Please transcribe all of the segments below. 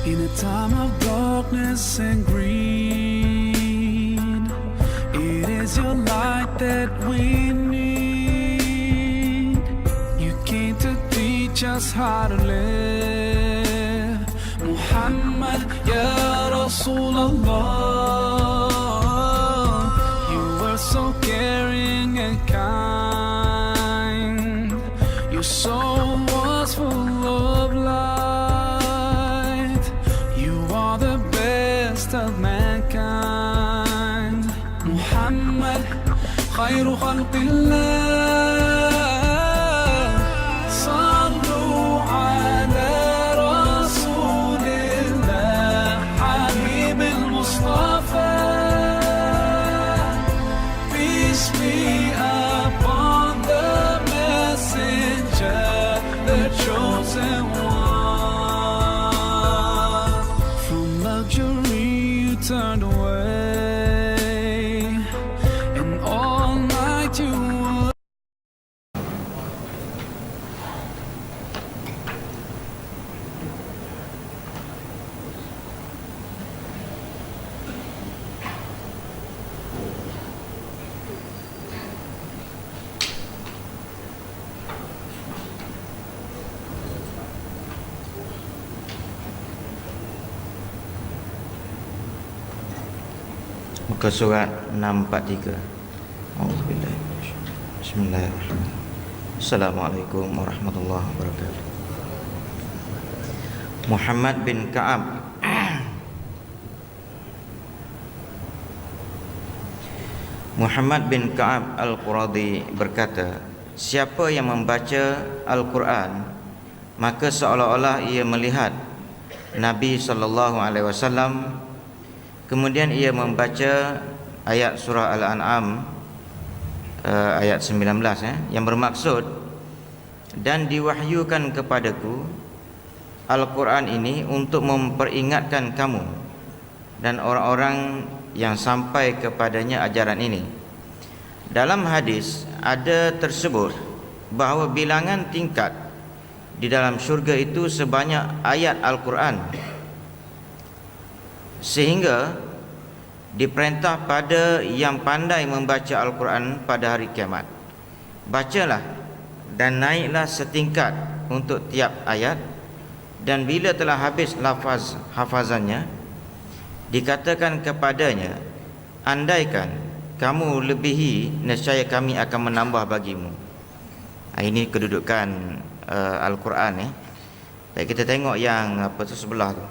In a time of darkness and greed, it is your light that we need. You came to teach us how to live. Muhammad, Ya Rasulullah, you were so caring and kind. Your soul was full of light. You are the best of mankind. Muhammad, khairu khalqillah. صلوا على رسول الله حبيب المصطفى. Peace be upon the messenger, the chosen one. From luxury you turned away, and all night you would. Muka surat 643. Auzubillahi minasyaitanir. Bismillahirrahmanirrahim. Assalamualaikum warahmatullahi wabarakatuh. Muhammad bin Ka'ab Muhammad bin Ka'ab Al-Quradi berkata, siapa yang membaca Al-Quran, maka seolah-olah ia melihat Nabi SAW. Kemudian ia membaca ayat surah Al-An'am ayat 19 yang bermaksud, dan diwahyukan kepadaku Al-Quran ini untuk memperingatkan kamu dan orang-orang yang sampai kepadanya ajaran ini. Dalam hadis ada tersebut bahawa bilangan tingkat di dalam syurga itu sebanyak ayat Al-Quran, sehingga diperintah pada yang pandai membaca Al-Quran pada hari kiamat, bacalah dan naiklah setingkat untuk tiap ayat, dan bila telah habis lafaz hafazannya, dikatakan kepadanya, andaikan kamu lebihi, nescaya kami akan menambah bagimu. Ini kedudukan Al-Quran. Baik, kita tengok yang sebelah tu.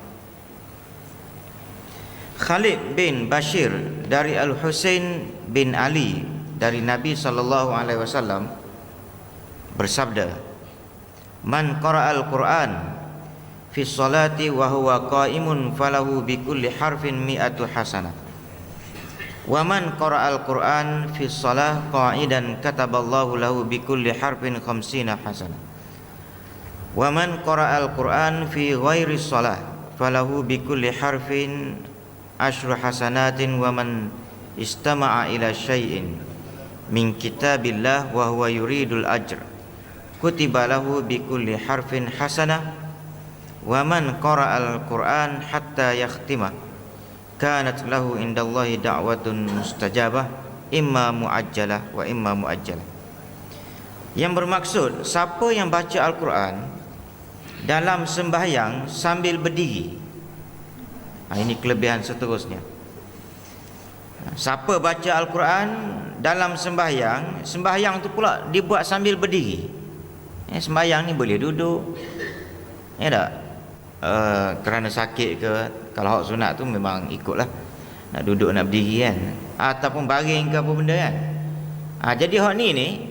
Khalid bin Bashir dari Al-Husain bin Ali dari Nabi SAW bersabda, man qara'al Qur'an fi sholati wa huwa qa'imun falahu bi kulli harfin mi'atu hasanah, wa man qara'al Qur'an fi shalah qa'idan kataballahu lahu bi kulli harfin khamsina hasanah, wa man qara'al Qur'an fi ghairi shalah falahu bi kulli harfin asyru hasanatin, wa man istama'a ila syai'in min kitabillah wa huwa yuridul ajr kutiba lahu bi kulli harfin hasanah, wa man qara'al Qur'an hatta yakhtimah kanat lahu indallahi da'watun mustajabah imma muajjalah wa imma muajjalah. Yang bermaksud, siapa yang baca Al-Quran dalam sembahyang sambil berdiri, ini kelebihan seterusnya. Siapa baca Al-Quran dalam sembahyang, sembahyang tu pula dibuat sambil berdiri. Sembahyang ni boleh duduk, ya tak? Kerana sakit ke, kalau hak sunat tu memang ikutlah, nak duduk nak berdiri kan, ataupun baring ke apa benda kan. Jadi hak ni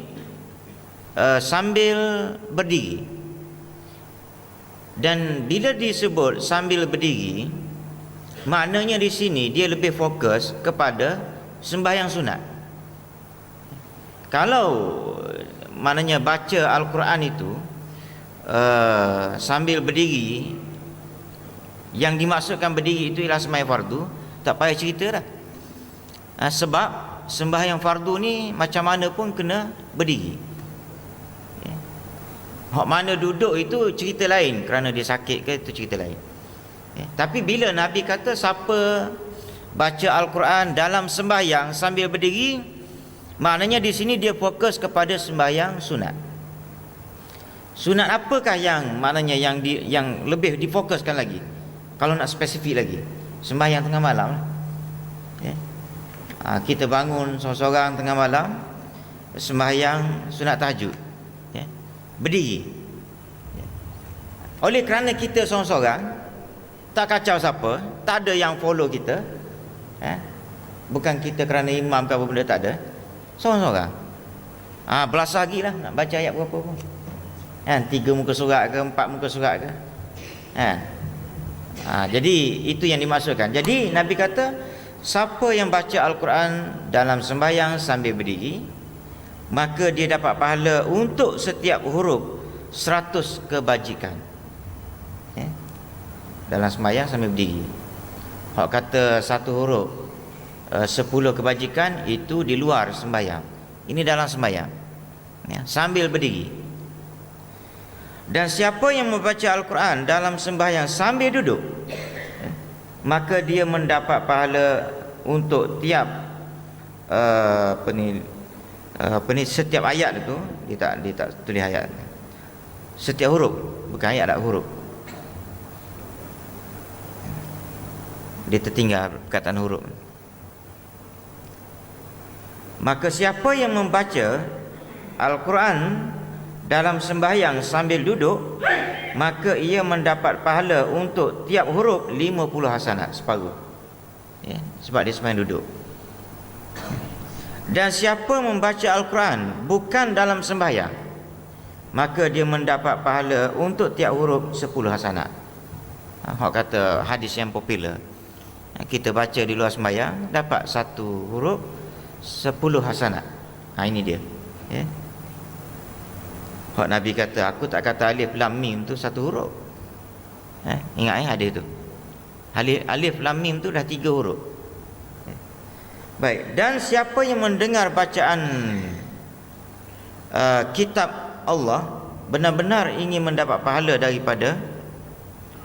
sambil berdiri. Dan bila disebut sambil berdiri, maknanya di sini dia lebih fokus kepada sembahyang sunat. Kalau maknanya baca Al-Quran itu sambil berdiri, yang dimaksudkan berdiri itu ialah sembahyang fardu, tak payah cerita dah. Sebab sembahyang fardu ni macam mana pun kena berdiri. Hak mana duduk itu cerita lain, kerana dia sakit ke itu cerita lain. Tapi bila Nabi kata siapa baca Al-Quran dalam sembahyang sambil berdiri, maknanya di sini dia fokus kepada sembahyang sunat. Sunat apakah yang maknanya yang lebih difokuskan lagi? Kalau nak spesifik lagi, sembahyang tengah malam lah. Kita bangun seorang-seorang tengah malam, sembahyang sunat tahajud, berdiri. Oleh kerana kita seorang-seorang, tak kacau siapa, tak ada yang follow kita, bukan kita kerana imam ke apa benda, tak ada, seorang-seorang. Belas lagi lah nak baca ayat berapa pun, 3 muka surat ke 4 muka surat ke, jadi itu yang dimaksudkan. Jadi Nabi kata siapa yang baca Al-Quran dalam sembahyang sambil berdiri, maka dia dapat pahala untuk setiap huruf 100 kebajikan. Dalam sembahyang sambil berdiri. Hak kata satu huruf 10 kebajikan, itu di luar sembahyang. Ini dalam sembahyang, sambil berdiri. Dan siapa yang membaca Al-Quran dalam sembahyang sambil duduk, maka dia mendapat pahala untuk tiap setiap ayat itu. Dia tak tulis ayat, setiap huruf, bukan ayat, tak huruf. Dia tertinggal perkataan huruf. Maka siapa yang membaca Al-Quran dalam sembahyang sambil duduk, maka ia mendapat pahala untuk tiap huruf 50 hasanat, separuh, sebab dia sembahyang duduk. Dan siapa membaca Al-Quran bukan dalam sembahyang, maka dia mendapat pahala untuk tiap huruf 10 hasanat. Hak kata hadis yang popular, kita baca di luar sembahyang dapat satu huruf 10 hasanat. Ini dia, hak Nabi kata, aku tak kata alif lam mim tu satu huruf. Ingat ada itu, alif lam mim tu dah 3 huruf. Baik, dan siapa yang mendengar bacaan kitab Allah benar-benar ingin mendapat pahala daripada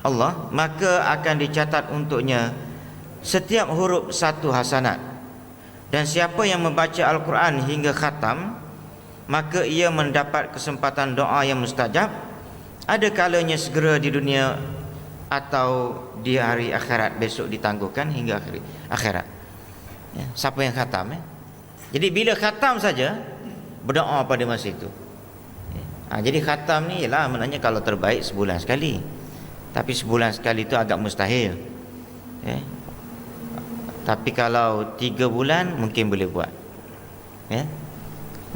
Allah, maka akan dicatat untuknya setiap huruf 1 hasanat. Dan siapa yang membaca Al-Quran hingga khatam, maka ia mendapat kesempatan doa yang mustajab, ada kalanya segera di dunia atau di hari akhirat, besok ditangguhkan hingga akhirat. Siapa yang khatam, jadi bila khatam saja berdoa pada masa itu. Jadi khatam ni ialah maknanya kalau terbaik sebulan sekali, tapi sebulan sekali itu agak mustahil. Tapi kalau 3 bulan mungkin boleh buat.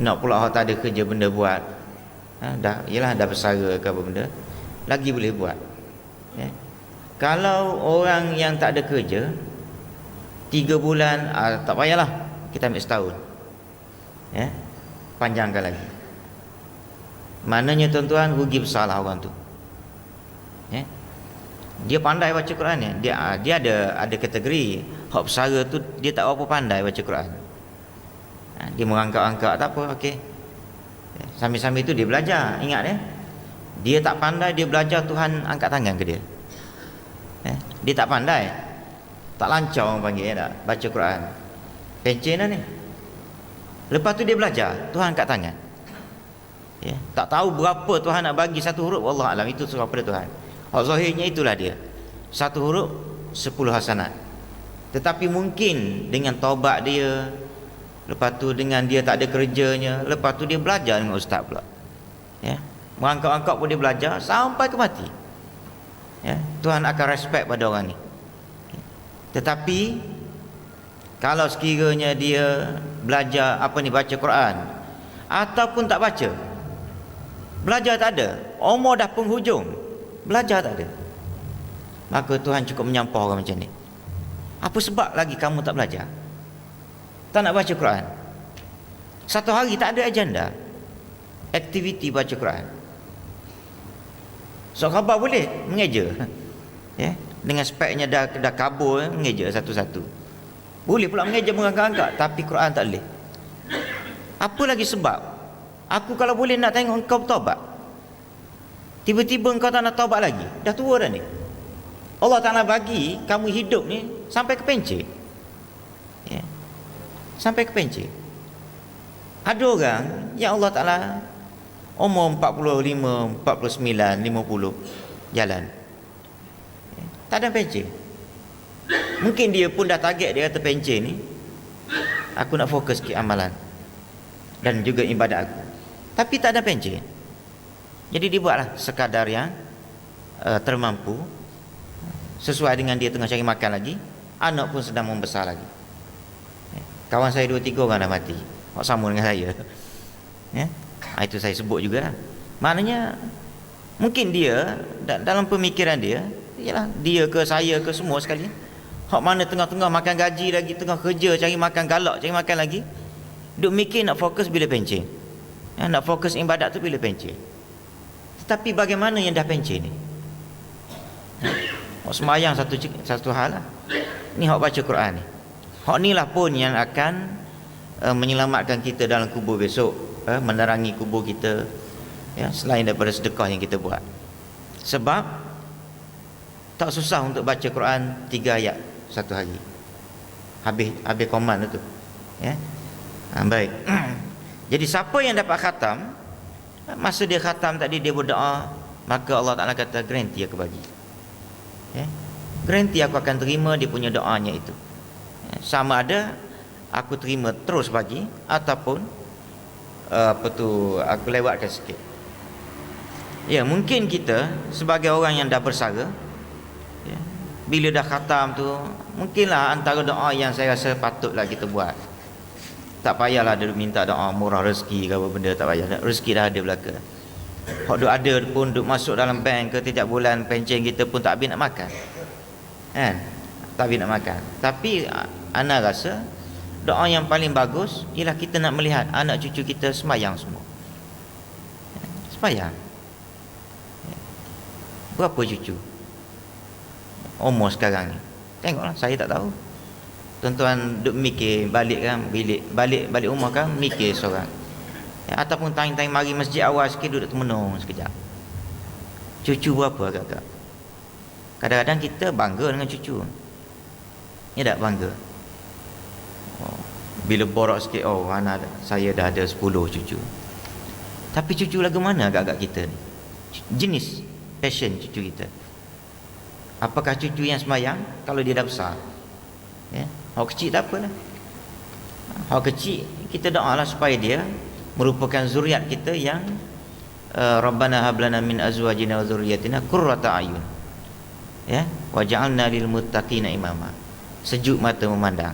Nak pula orang tak ada kerja benda buat, dah bersara ke apa benda, lagi boleh buat. Kalau orang yang tak ada kerja 3 bulan, tak payahlah, kita ambil setahun, panjangkan lagi. Maknanya tuan-tuan, rugi besarlah orang tu. Dia pandai baca Quran, dia ada kategori. Hak bersara tu dia tak apa pandai baca Quran, dia merangkak-rangkak, tak apa, okey. Sambil-sambil tu dia belajar. Ingat, dia tak pandai, dia belajar, Tuhan angkat tangan ke dia. Dia tak pandai, tak lancar orang panggil, tak baca Quran, pencen dah ni. Lepas tu dia belajar, Tuhan angkat tangan. Tak tahu berapa Tuhan nak bagi satu huruf, wallah alam, itu surah pada Tuhan. Hak zahirnya itulah dia, satu huruf 10 hasanat. Tetapi mungkin dengan taubat dia, lepas tu dengan dia tak ada kerjanya, lepas tu dia belajar dengan ustaz pula, merangkak-rangkak pun dia belajar sampai ke mati, Tuhan akan respect pada orang ni. Tetapi kalau sekiranya dia belajar baca Quran ataupun tak baca, belajar tak ada, umur dah penghujung, belajar tak ada, maka Tuhan cukup menyampah orang macam ni. Apa sebab lagi kamu tak belajar, tak nak baca Quran? Satu hari tak ada agenda aktiviti baca Quran. So khabar boleh mengeja, dengan speknya dah kabur, mengeja satu-satu. Boleh pula mengeja mengangkat-angkat, tapi Quran tak boleh. Apa lagi sebab? Aku kalau boleh nak tengok engkau bertaubat, tiba-tiba engkau tak nak taubat lagi, dah tua dah ni. Allah Ta'ala bagi kamu hidup ni sampai ke pencet. Ya. Sampai ke pencet. Ada orang yang Allah Ta'ala umur 45, 49, 50 jalan. Ya. Tak ada pencet. Mungkin dia pun dah target, dia kata pencet ni aku nak fokus ke amalan dan juga ibadat aku. Tapi tak ada pencet. Jadi dia buatlah sekadar yang termampu, sesuai dengan dia tengah cari makan lagi, anak pun sedang membesar lagi. Kawan saya 2-3 orang dah mati, sama dengan saya. Ya? Itu saya sebut juga. Maknanya mungkin dia dalam pemikiran dia, ialah dia ke saya ke semua sekali, hak mana tengah-tengah makan gaji lagi, tengah kerja cari makan, galak cari makan lagi, duk mikir nak fokus bila pencen. Ya, nak fokus ibadat tu bila pencen. Tetapi bagaimana yang dah pencen ni? Hak semayang satu hal lah. Ni hak baca Quran ni. Hak ni lah pun yang akan menyelamatkan kita dalam kubur besok, menerangi kubur kita, ya, selain daripada sedekah yang kita buat. Sebab tak susah untuk baca Quran 3 ayat satu hari. Habis koman tu. Ya. Baik. Jadi siapa yang dapat khatam, masa dia khatam tadi dia berdoa, maka Allah Ta'ala kata garanti aku bagi. Ya. Garanti aku akan terima dia punya doanya itu. Ya. Sama ada aku terima terus bagi ataupun aku lewatkan sikit. Ya, mungkin kita sebagai orang yang dah bersara, ya, bila dah khatam tu, mungkinlah antara doa yang saya rasa patutlah kita buat. Tak payahlah dia minta doa murah rezeki ke apa benda, tak payah. Rezeki dah ada belaka. Hak duk ada pun duk masuk dalam bank ke tiap bulan, pencen kita pun tak habis nak makan. Kan? Tak habis nak makan. Tapi ana rasa doa yang paling bagus ialah kita nak melihat anak cucu kita semayang semua. Semayang. Berapa cucu umur sekarang ni? Tengoklah, saya tak tahu. Tuan-tuan duk mikir balik kan, balik rumah kan, mikir seorang. Ya, ataupun tang-tang mari masjid awal sikit duduk termenung sekejap. Cucu berapa agak-agak? Kadang-kadang kita bangga dengan cucu. Ya tak bangga? Bila borak sikit, anak saya dah ada 10 cucu. Tapi cucu lagu mana agak-agak kita ni? Jenis passion cucu kita. Apakah cucu yang semayang kalau dia dah besar? Ya, hak kecil tak apalah. Hak kecil kita doalah supaya dia merupakan zuriat kita yang Rabbana hablana min azwajina wa dzurriyyatina qurrata ayun. Ya, waj'alna lil muttaqina imama. Sejuk mata memandang.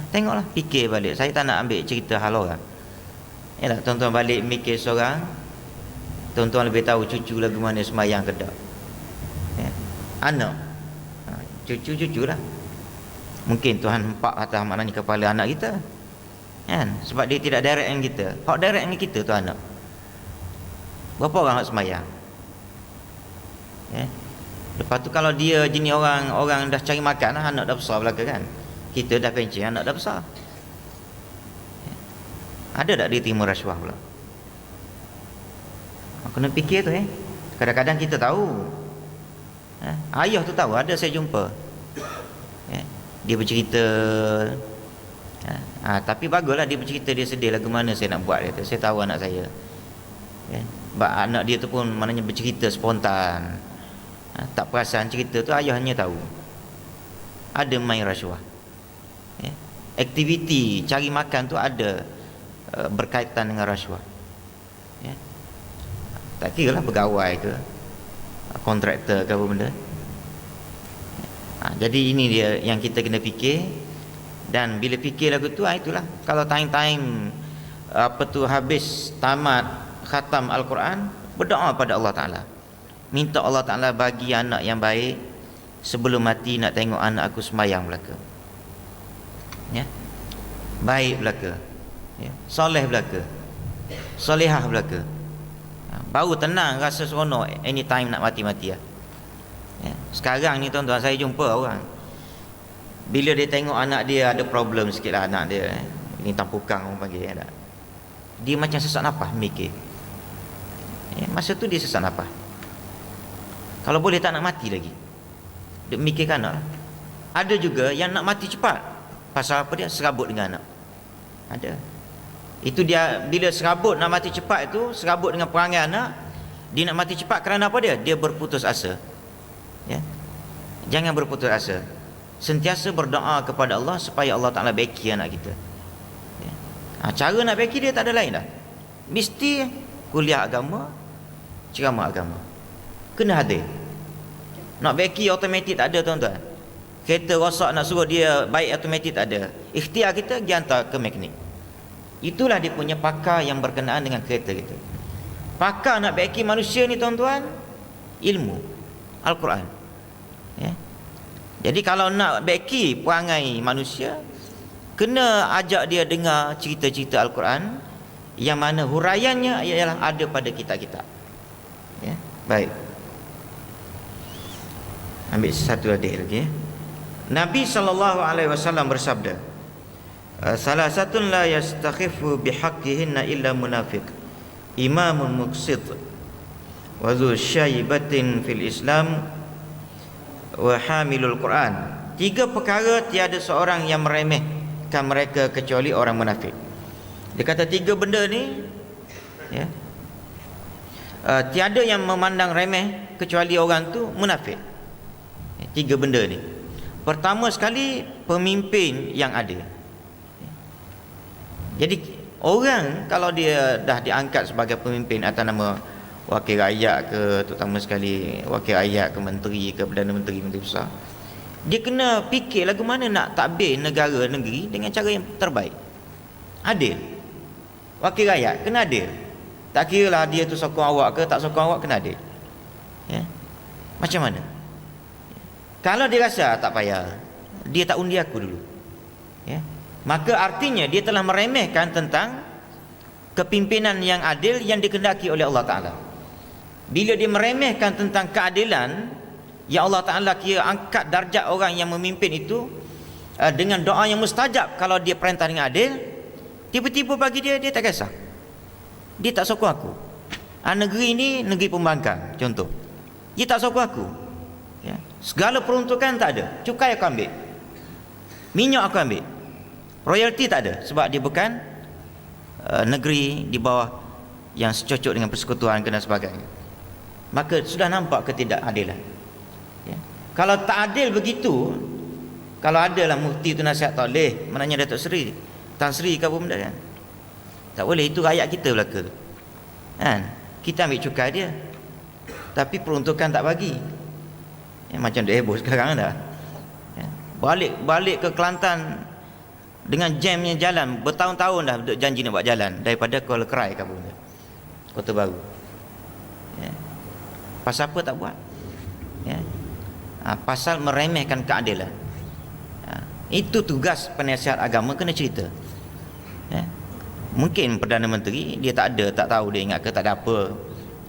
Tengoklah, fikir balik. Saya tak nak ambil cerita hal orang. Yalah, tuan-tuan balik mikir seorang, tuan-tuan lebih tahu cucu lagu mana semayang ke tak. Ya. Anak, cucu-cucu lah. Mungkin Tuhan hempak atas maknanya kepala anak kita, kan? Sebab dia tidak direct dengan kita. Hak direct dengan kita tu anak. Berapa orang hak semayang? Ya. Lepas tu kalau dia jenis orang dah cari makan, anak dah besar belaka kan. Kita dah pencen, anak dah besar. Ya. Ada tak dia terima rasuah pula? Kena fikir tu. Kadang-kadang kita tahu. Ayah tu tahu, ada saya jumpa. Ya. Dia bercerita, tapi baguslah dia bercerita, dia sedih lagu mana saya nak buat. Dia kata, saya tahu anak saya. Ya. Anak dia tu pun maknanya bercerita spontan. Tak perasan cerita tu, ayahnya tahu. Ada main rasuah. Ya. Aktiviti cari makan tu ada berkaitan dengan rasuah. Ya. Tak kira lah pegawai ke, kontraktor ke apa benda. Jadi ini dia yang kita kena fikir. Dan bila fikir lagu tu, itulah kalau time-time habis tamat khatam Al-Quran, berdoa pada Allah Ta'ala, minta Allah Ta'ala bagi anak yang baik. Sebelum mati nak tengok anak aku semayang belaka, ya, baik belaka, ya, soleh belaka, solehah belaka. Baru tenang, rasa seronok anytime nak mati-mati lah. Ya. Sekarang ni tuan-tuan, saya jumpa orang, bila dia tengok anak dia ada problem sikit lah, anak dia ini tampukang orang panggil, ya, dia macam sesak nafas mikir. Ya, masa tu dia sesak nafas. Kalau boleh tak nak mati lagi. Dia mikirkan anak. Ada juga yang nak mati cepat. Pasal apa dia? Serabut dengan anak. Ada. Itu dia, bila serabut nak mati cepat itu, serabut dengan perangai anak, dia nak mati cepat kerana apa dia? Dia berputus asa. Ya. Jangan berputus asa. Sentiasa berdoa kepada Allah supaya Allah Ta'ala beki anak kita. Ya. Cara nak beki dia tak ada lain dah. Mesti kuliah agama, ceramah agama. Kena hadir. Nak beki automatik tak ada tuan-tuan. Kereta rosak nak suruh dia baik automatik tak ada. Ikhtiar kita pergi hantar ke mekanik. Itulah dia punya pakar yang berkenaan dengan kereta kita. Pakar nak beki manusia ni tuan-tuan, ilmu Al-Quran. Ya. Jadi kalau nak beki perangai manusia, kena ajak dia dengar cerita-cerita Al-Quran yang mana huraiannya ialah ada pada kitab-kitab. Ya. Baik. Ambil satu hadis lagi. Nabi SAW bersabda, salah satu la yastakhifu bihaqqihinna illa munafiq, imamun muqsit, wa dhu syaibatin fil Islam, wa hamilul Quran. 3 perkara tiada seorang yang meremehkan mereka kecuali orang munafik. Dia kata 3 benda ni, ya, tiada yang memandang remeh kecuali orang tu munafik. 3 benda ni. Pertama sekali, pemimpin yang adil. Jadi orang kalau dia dah diangkat sebagai pemimpin atas nama wakil rakyat ke, terutama sekali wakil rakyat ke menteri ke Perdana Menteri, menteri besar, dia kena fikir lagu mana nak tadbir negara negeri dengan cara yang terbaik. Adil. Wakil rakyat kena adil. Tak kira lah dia tu sokong awak ke tak sokong awak, kena adil. Ya. Macam mana? Kalau dia rasa tak payah, dia tak undi aku dulu, ya, maka artinya dia telah meremehkan tentang kepimpinan yang adil yang dikehendaki oleh Allah Ta'ala. Bila dia meremehkan tentang keadilan yang Allah Ta'ala kira angkat darjat orang yang memimpin itu dengan doa yang mustajab kalau dia perintah dengan adil, tiba-tiba bagi dia tak kisah, dia tak sokong aku. Negeri ini negeri pembangkang contoh, dia tak sokong aku, ya. Segala peruntukan tak ada, cukai aku ambil, minyak aku ambil, royalty tak ada, sebab dia bukan negeri di bawah yang secocok dengan persekutuan dan sebagainya. Maka sudah nampak ketidakadilan, ya. Kalau tak adil begitu, kalau adalah mufti tu nasihat tak boleh, maknanya Datuk Seri Tan Sri ke apa benda kan, tak boleh, itu rakyat kita belaka tu kan. Kita ambil cukai dia tapi peruntukan tak bagi, ya, macam dia heboh sekarang dah, ya. Balik ke Kelantan dengan jamnya jalan, bertahun-tahun dah duk janji nak buat jalan daripada Kuala Kerai ke apa benda, Kota Baru, ya. Pasal apa tak buat, ya. Pasal meremehkan keadilan, ya. Itu tugas penasihat agama kena cerita, ya. Mungkin Perdana Menteri dia tak tahu, dia ingat ke tak ada apa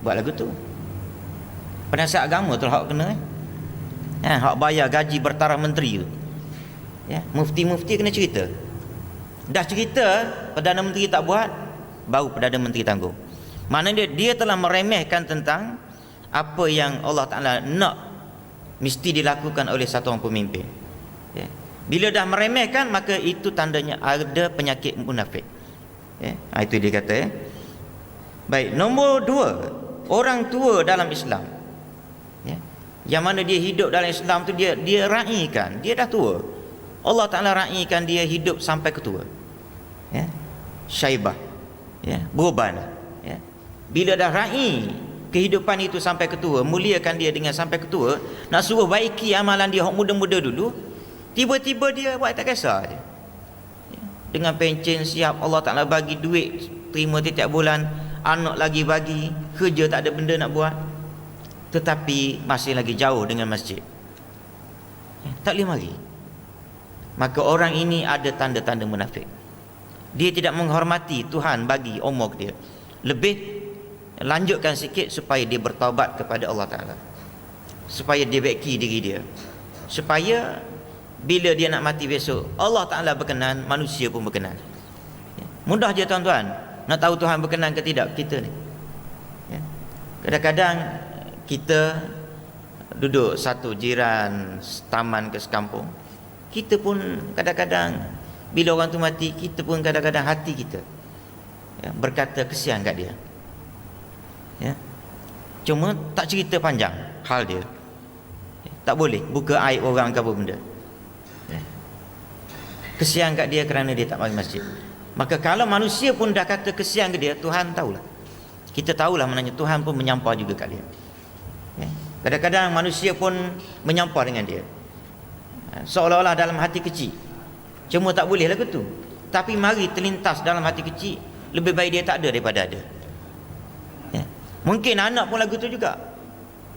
buat lagu tu. Penasihat agama tu hak kena, hak bayar gaji bertaraf menteri tu, ya. Mufti-mufti kena cerita. Dah cerita Perdana Menteri tak buat, baru Perdana Menteri tanggung. Maknanya dia telah meremehkan tentang apa yang Allah Ta'ala nak mesti dilakukan oleh satu orang pemimpin, ya. Bila dah meremehkan, maka itu tandanya ada penyakit munafik, ya. Itu dia kata, ya. Baik, nombor 2, orang tua dalam Islam, ya. Yang mana dia hidup dalam Islam tu, dia raikan, dia dah tua, Allah Ta'ala raikan dia hidup sampai ketua, ya. Syaibah, ya, beruban, ya. Bila dah rai kehidupan itu sampai ketua, muliakan dia dengan sampai ketua, nak suruh baiki amalan dia hak muda-muda dulu, tiba-tiba dia buat tak kisah je, ya. Dengan pencen siap, Allah Ta'ala bagi duit terima tiap bulan, anak lagi bagi, kerja tak ada benda nak buat, tetapi masih lagi jauh dengan masjid, ya, tak boleh mari. Maka orang ini ada tanda-tanda munafik. Dia tidak menghormati Tuhan bagi umur dia. Lebih lanjutkan sikit supaya dia bertaubat kepada Allah Ta'ala, supaya dia beki diri dia, supaya bila dia nak mati besok, Allah Ta'ala berkenan, manusia pun berkenan, ya. Mudah je tuan-tuan nak tahu Tuhan berkenan ke tidak kita ni, ya. Kadang-kadang kita duduk satu jiran taman ke sekampung, kita pun kadang-kadang bila orang tu mati, kita pun kadang-kadang hati kita berkata kesian kat dia. Cuma tak cerita panjang hal dia. Tak boleh buka aib orang ke apa benda. Kesian kat dia kerana dia tak mari masjid. Maka kalau manusia pun dah kata kesian ke dia, Tuhan tahulah. Kita tahulah maknanya Tuhan pun menyampah juga kat dia. Kadang-kadang manusia pun menyampah dengan dia, seolah-olah dalam hati kecil. Cuma tak boleh lagu tu. Tapi mari terlintas dalam hati kecil, lebih baik dia tak ada daripada ada. Mungkin anak pun lagu tu juga.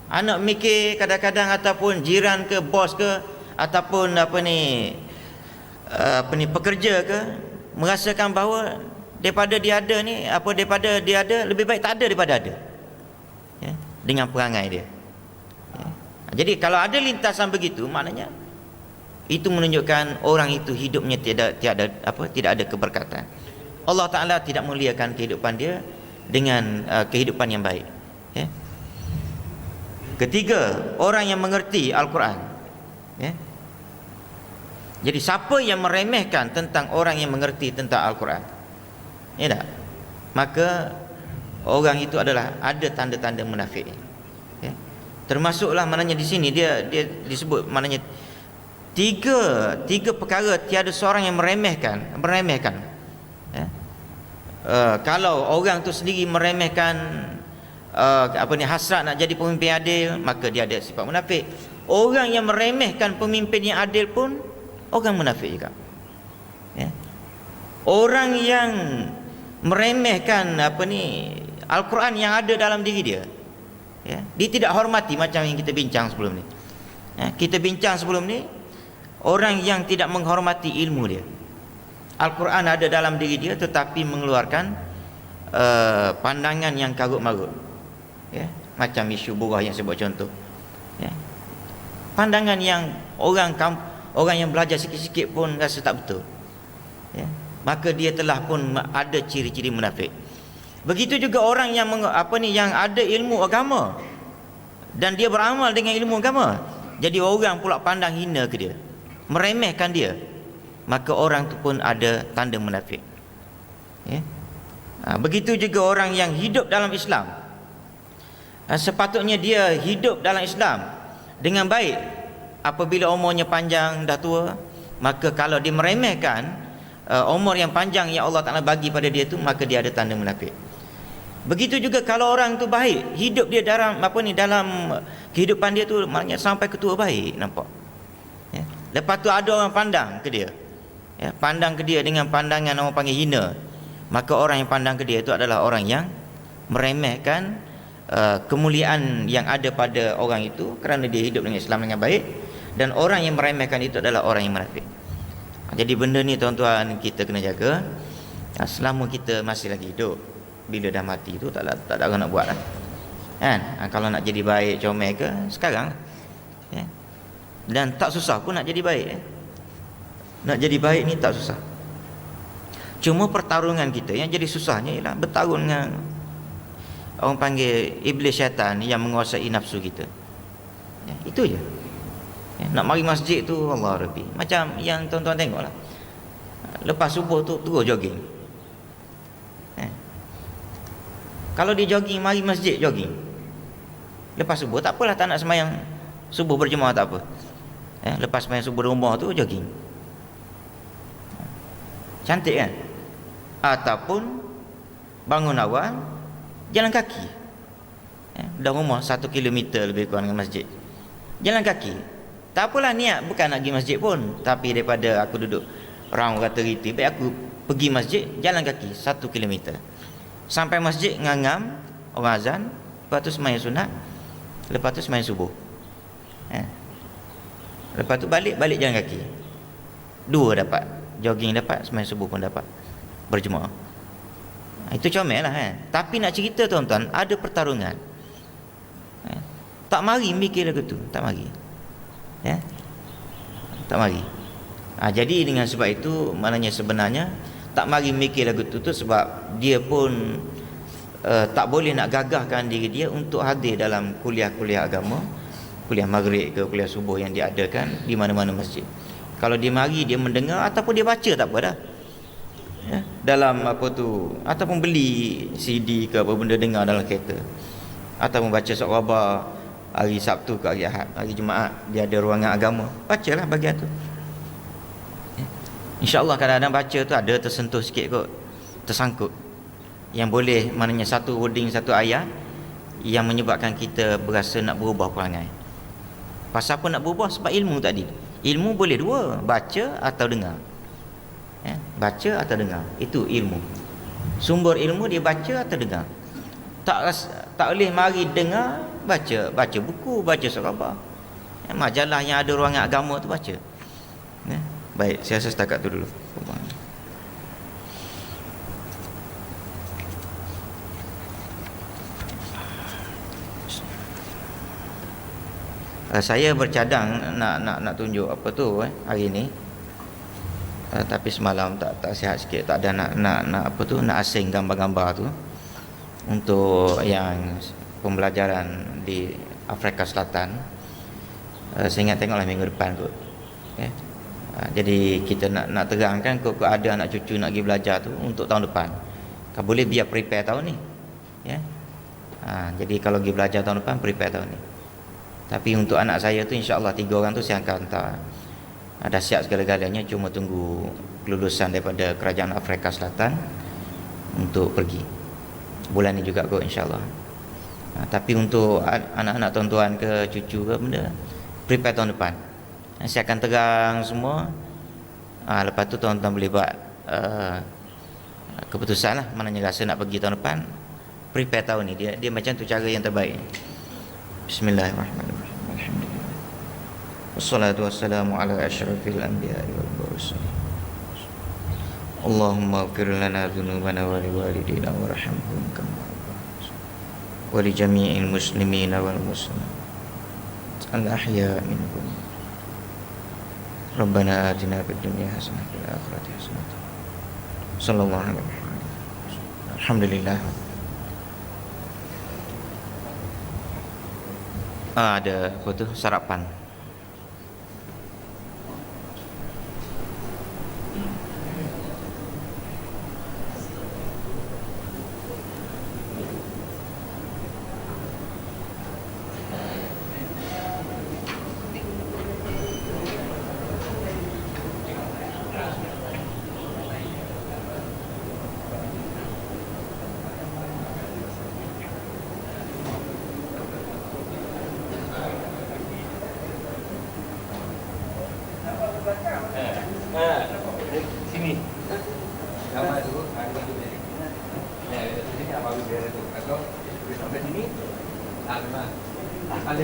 Anak mikir kadang-kadang, ataupun jiran ke, bos ke, ataupun pekerja ke, merasakan bahawa daripada dia ada ni, daripada dia ada, lebih baik tak ada daripada ada. Dengan perangai dia. Jadi kalau ada lintasan begitu, maknanya itu menunjukkan orang itu hidupnya tidak ada keberkatan. Allah Ta'ala tidak muliakan kehidupan dia dengan kehidupan yang baik. Ketiga, orang yang mengerti Al-Quran. Jadi siapa yang meremehkan tentang orang yang mengerti tentang Al-Quran, tak? Maka orang itu adalah ada tanda-tanda munafik. Termasuklah maknanya di sini dia disebut maknanya tiga perkara tiada seorang yang meremehkan. Kalau orang tu sendiri meremehkan hasrat nak jadi pemimpin adil, maka dia ada sifat munafik. Orang yang meremehkan pemimpin yang adil pun orang munafik juga. Orang yang meremehkan Al-Quran yang ada dalam diri dia, dia tidak hormati, macam yang kita bincang sebelum ni. Orang yang tidak menghormati ilmu dia. Al-Quran ada dalam diri dia tetapi mengeluarkan pandangan yang karut-marut. Macam isu buruh yang saya buat contoh. Pandangan yang orang yang belajar sikit-sikit pun rasa tak betul. Maka dia telah pun ada ciri-ciri munafik. Begitu juga orang yang yang ada ilmu agama dan dia beramal dengan ilmu agama, jadi orang pula pandang hina ke dia, meremehkan dia, maka orang tu pun ada tanda munafik. Begitu juga orang yang hidup dalam Islam, sepatutnya dia hidup dalam Islam dengan baik. Apabila umurnya panjang, dah tua, maka kalau dia meremehkan umur yang panjang yang Allah Ta'ala bagi pada dia tu, maka dia ada tanda munafik. Begitu juga kalau orang tu baik, hidup dia dalam dalam kehidupan dia tu maknanya sampai ketua baik, nampak. Lepas tu ada orang pandang ke dia, pandang ke dia dengan pandangan orang panggil hina, maka orang yang pandang ke dia itu adalah orang yang meremehkan kemuliaan yang ada pada orang itu kerana dia hidup dengan Islam dengan baik. Dan orang yang meremehkan itu adalah orang yang munafik. Jadi benda ni tuan-tuan kita kena jaga selama kita masih lagi hidup. Bila dah mati tu tak ada orang nak buat lah. Kalau nak jadi baik, comel ke, sekarang. Dan tak susah pun nak jadi baik. Nak jadi baik ni tak susah. Cuma pertarungan kita yang jadi susahnya ialah bertarung dengan orang panggil iblis syaitan yang menguasai nafsu kita. Itu je. Nak mari masjid tu, Allah Rabbi, macam yang tuan-tuan tengoklah, lepas subuh tu terus jogging. Kalau dia jogging, mari masjid jogging. Lepas subuh tak apalah, tak nak sembahyang subuh berjemaah tak apa. Lepas sembahyang subuh di rumah tu jogging. Cantik kan? Ataupun bangun awal jalan kaki. Dah rumah 1 kilometer lebih kurang dengan masjid, jalan kaki. Tak apalah niat bukan nak pergi masjid pun, tapi daripada aku duduk round kata riti, baik aku pergi masjid jalan kaki 1 kilometer. Sampai masjid ngangam orang azan, lepas tu sembahyang sunat, lepas tu sembahyang subuh. Lepas tu balik jalan kaki. 2 dapat, jogging dapat, sembahyang subuh pun dapat, berjemaah. Itu comel lah Tapi nak cerita tuan-tuan, ada pertarungan. Tak mari mikir lagu tu, tak mari. Tak mari. Jadi dengan sebab itu, maknanya sebenarnya tak mari mikir lagu tu sebab dia pun tak boleh nak gagahkan diri dia untuk hadir dalam kuliah-kuliah agama, kuliah maghrib ke kuliah subuh yang diadakan di mana-mana masjid. Kalau dia mari, dia mendengar ataupun dia baca tak apa dah. Ya, dalam apa tu, ataupun beli CD ke apa benda dengar dalam kereta, ataupun baca surat khabar hari Sabtu ke hari Ahad, hari Jumaat dia ada ruangan agama, bacalah bahagian tu. Ya. InsyaAllah kadang-kadang baca tu ada tersentuh sikit kot, tersangkut, yang boleh maknanya satu wording, satu ayat yang menyebabkan kita berasa nak berubah perangai. Pasal apa nak berubah? Sebab ilmu tadi. Ilmu boleh dua, baca atau dengar. Ya, baca atau dengar, itu ilmu. Sumber ilmu dia baca atau dengar. Tak boleh mari dengar, baca buku, baca surat khabar. Ya, majalah yang ada ruangan agama tu baca. Ya, baik, saya rasa setakat tu dulu. Saya bercadang nak tunjuk apa tu hari ni. Tapi semalam tak sihat sikit, tak ada nak apa tu, nak asing gambar-gambar tu untuk yang pembelajaran di Afrika Selatan. Saya ingat tengoklah minggu depan kot. Okay. Jadi kita nak terangkan kok ada anak cucu nak pergi belajar tu untuk tahun depan. Kalau boleh biar prepare tahun ni. Ya. Jadi kalau pergi belajar tahun depan, prepare tahun ni. Tapi untuk anak saya tu insya-Allah 3 orang tu saya akan hantar. Dah siap segala-galanya, cuma tunggu kelulusan daripada kerajaan Afrika Selatan untuk pergi. Bulan ni juga kot insya-Allah. Tapi untuk anak-anak tuan-tuan ke cucu ke benda, prepare tahun depan. Saya akan terang semua. Lepas tu tuan-tuan boleh buat keputusan lah, maknanya rasa nak pergi tahun depan, prepare tahun ni. Dia macam tu cara yang terbaik. Bismillahirrahmanirrahim. Wassalatu wassalamu ala asyrafil anbiya'i wal mursalin. Allahumma ighfir lana dhunubana wa liwalidina warhamhum kama wa li jami'il muslimina wal muslimat al ahya minhum. Rabbana atina fid dunya hasanah wa fil akhirati hasanah. Sallallahu alaihi wasallam. Alhamdulillah. Ada apa tu, sarapan. Sini. Gambar dulu, ada tu. Ya, dari sini apa biar tu. Atau sampai sini. Memang. Ada.